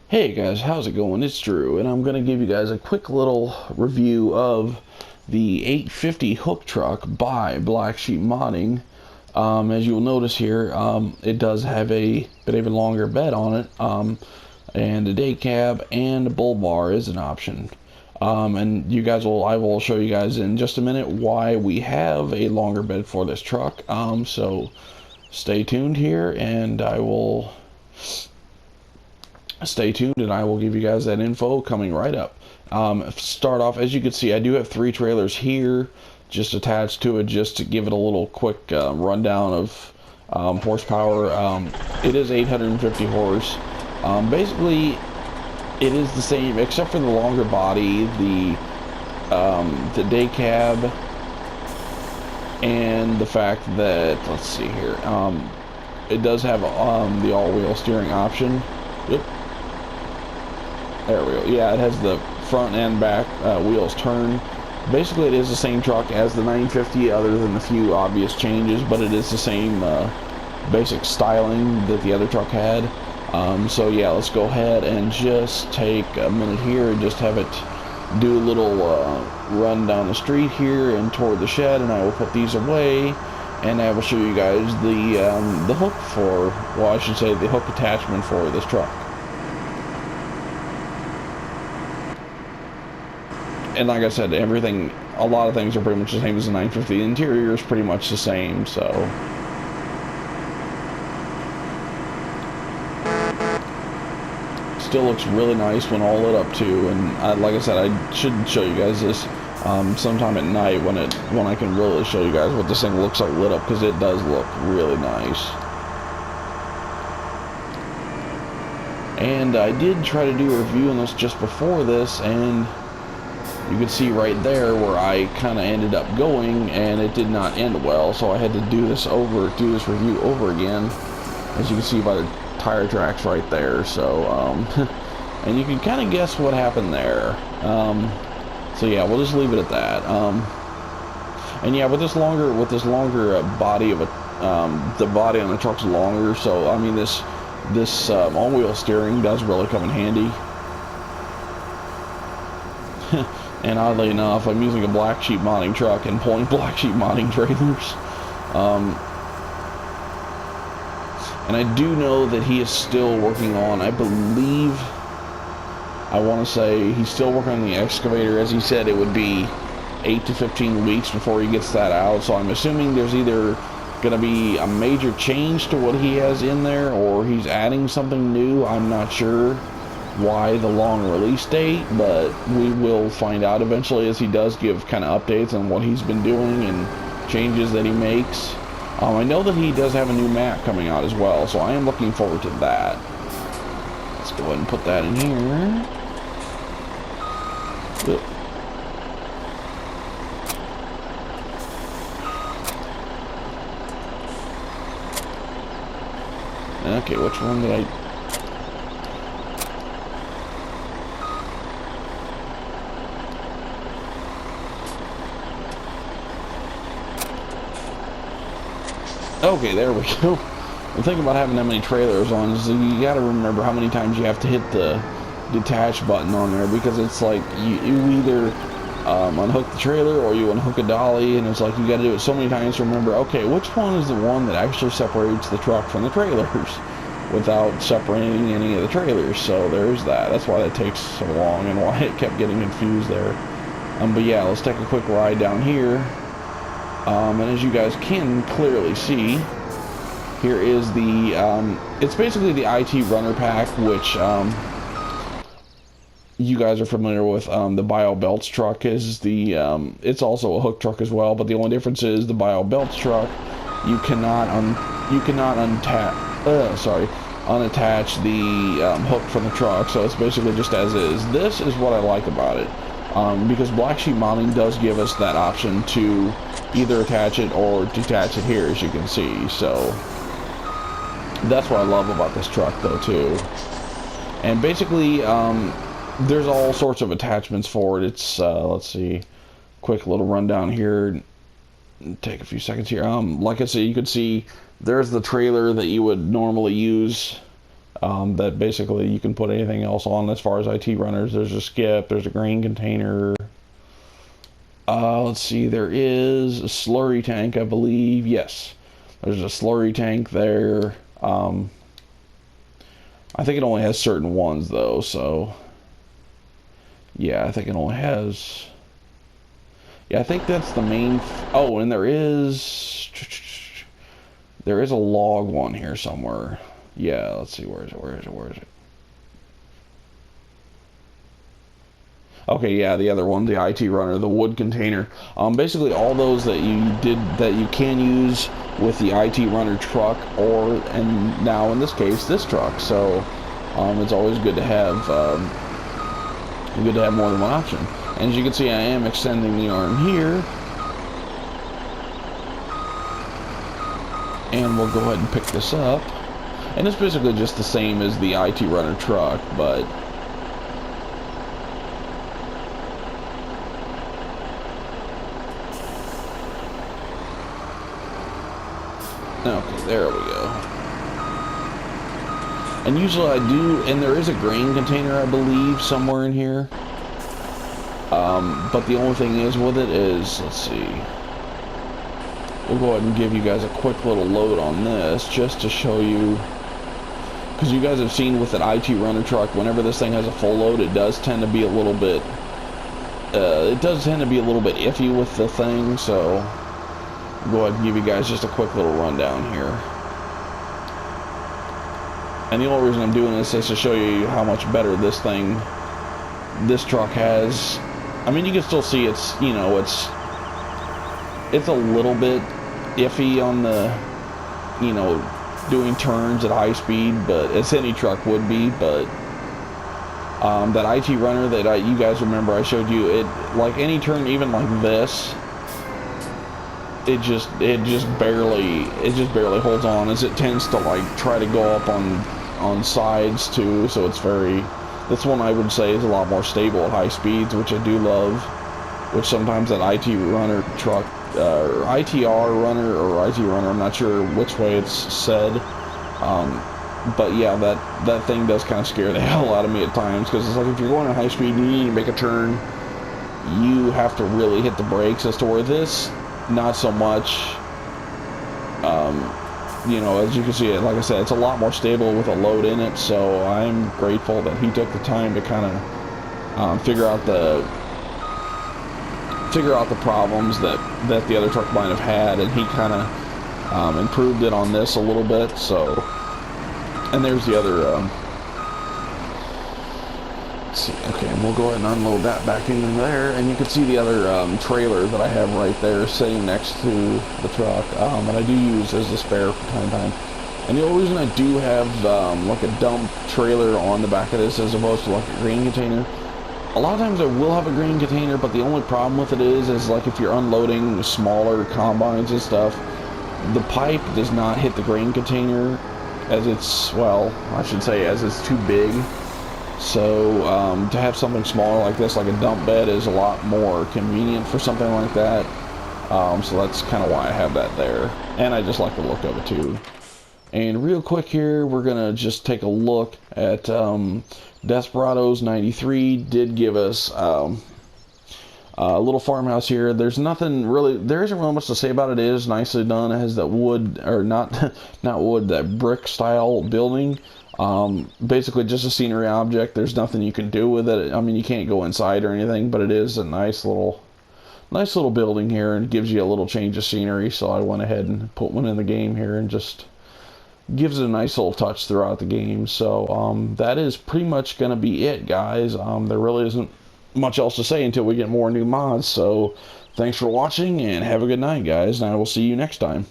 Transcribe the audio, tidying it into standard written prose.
Hey guys, how's it going? It's Drew, and I'm going to give you guys a quick little review of the 850 hook truck by Blacksheep Modding. As you'll notice here, it does have a bit of a longer bed on it, and a day cab and a bull bar is an option. And I will show you guys in just a minute why we have a longer bed for this truck. So stay tuned here, and I will give you guys that info coming right up. Start off, as you can see, I do have 3 trailers here just attached to it, just to give it a little quick rundown of horsepower. It is 850 horse. Basically, it is the same except for the longer body, the day cab, and the fact that, let's see here, it does have the all-wheel steering option. Yep. There we go. Yeah, it has the front and back wheels turn. Basically, it is the same truck as the 950, other than a few obvious changes, but it is the same basic styling that the other truck had. So yeah, let's go ahead and just take a minute here and just have it do a little run down the street here and toward the shed, and I will put these away, and I will show you guys the hook for, well, I should say the hook attachment for this truck. And like I said, a lot of things are pretty much the same as the 950. The interior is pretty much the same, so. Still looks really nice when all lit up too. And like I said, I should show you guys this sometime at night when I can really show you guys what this thing looks like lit up, because it does look really nice. And I did try to do a review on this just before this, and you can see right there where I kind of ended up going, and it did not end well, so I had to do this review over again, as you can see by the tire tracks right there. So and you can kind of guess what happened there. So yeah, we'll just leave it at that. And yeah, with this longer body of the body on the truck's longer, so I mean this all-wheel steering does really come in handy. And oddly enough, I'm using a Blacksheep modding truck and pulling Blacksheep modding trailers. And I do know that he is still working on, I want to say he's still working on the excavator. As he said, it would be 8 to 15 weeks before he gets that out. So I'm assuming there's either going to be a major change to what he has in there, or he's adding something new. I'm not sure why the long release date, but we will find out eventually, as he does give kind of updates on what he's been doing and changes that he makes. I know that he does have a new map coming out as well, so I am looking forward to that. Let's go ahead and put that in here. Yep. Okay, which one did I... Okay, there we go. The thing about having that many trailers on is you gotta remember how many times you have to hit the detach button on there, because it's like you either unhook the trailer or you unhook a dolly, and it's like you gotta do it so many times to remember, okay, which one is the one that actually separates the truck from the trailers without separating any of the trailers. So there's that. That's why that takes so long and why it kept getting confused there. But yeah, let's take a quick ride down here. And as you guys can clearly see, here is it's basically the IT runner pack, which you guys are familiar with. The Bio Belts truck is it's also a hook truck as well, but the only difference is the Bio Belts truck, you cannot unattach the hook from the truck, so it's basically just as is. This is what I like about it, because Blacksheep Modding does give us that option to either attach it or detach it here, as you can see. So that's what I love about this truck though too. And basically there's all sorts of attachments for it. It's let's see, quick little rundown here, take a few seconds here. Like I said, you can see there's the trailer that you would normally use that basically you can put anything else on as far as IT runners. There's a skip, there's a grain container. Let's see, there is a slurry tank, I believe. Yes, there's a slurry tank there. I think it only has certain ones though, so yeah, I think it only has. Yeah, I think that's the main. Oh, and there is a log one here somewhere. Yeah, let's see, where is it? Where is it? Where is it? Okay, yeah, the other one, the IT runner, the wood container. Basically all those that you can use with the IT runner truck, or and now in this case this truck. So it's always good to have more than one option. And as you can see, I am extending the arm here, and we'll go ahead and pick this up. And it's basically just the same as the IT runner truck, but okay, there we go. And usually I do, and there is a grain container, I believe, somewhere in here. But the only thing is with it is, let's see. We'll go ahead and give you guys a quick little load on this, just to show you. Because you guys have seen with an IT runner truck, whenever this thing has a full load, it does tend to be a little bit, iffy with the thing, so I'll go ahead and give you guys just a quick little rundown here. And the only reason I'm doing this is to show you how much better this truck has. I mean, you can still see it's a little bit iffy on the, doing turns at high speed, but as any truck would be. But that IT runner that you guys remember I showed you, it, like any turn, even like this, it just barely holds on, as it tends to like try to go up on sides too. So it's this one I would say is a lot more stable at high speeds, which I do love. Which sometimes that IT runner truck, or ITR runner, or IT runner, I'm not sure which way it's said. But yeah, that thing does kind of scare the hell out of me at times, because it's like if you're going at high speed and you need to make a turn, you have to really hit the brakes, as to where this, not so much. As you can see, like I said, it's a lot more stable with a load in it, so I'm grateful that he took the time to kind of figure out the problems that the other truck might have had, and he kind of improved it on this a little bit. So, and there's the other let's see, okay, and we'll go ahead and unload that back into there, and you can see the other trailer that I have right there sitting next to the truck, that I do use as a spare from time to time. And the only reason I do have like a dump trailer on the back of this as opposed to like a grain container, a lot of times I will have a grain container, but the only problem with it is like if you're unloading smaller combines and stuff, the pipe does not hit the grain container, as it's, well, I should say, as it's too big. So to have something smaller like this, like a dump bed, is a lot more convenient for something like that. So that's kind of why I have that there. And I just like the look of it too. And real quick here, we're going to just take a look at Desperados 93 did give us a little farmhouse here. There isn't really much to say about it. It is nicely done. It has that wood, or not wood, that brick style building. Basically just a scenery object. There's nothing you can do with it. I mean, you can't go inside or anything, but it is a nice little building here, and gives you a little change of scenery. So I went ahead and put one in the game here, and just gives it a nice little touch throughout the game. So that is pretty much going to be it, guys. There really isn't much else to say until we get more new mods. So thanks for watching, and have a good night, guys, and I will see you next time.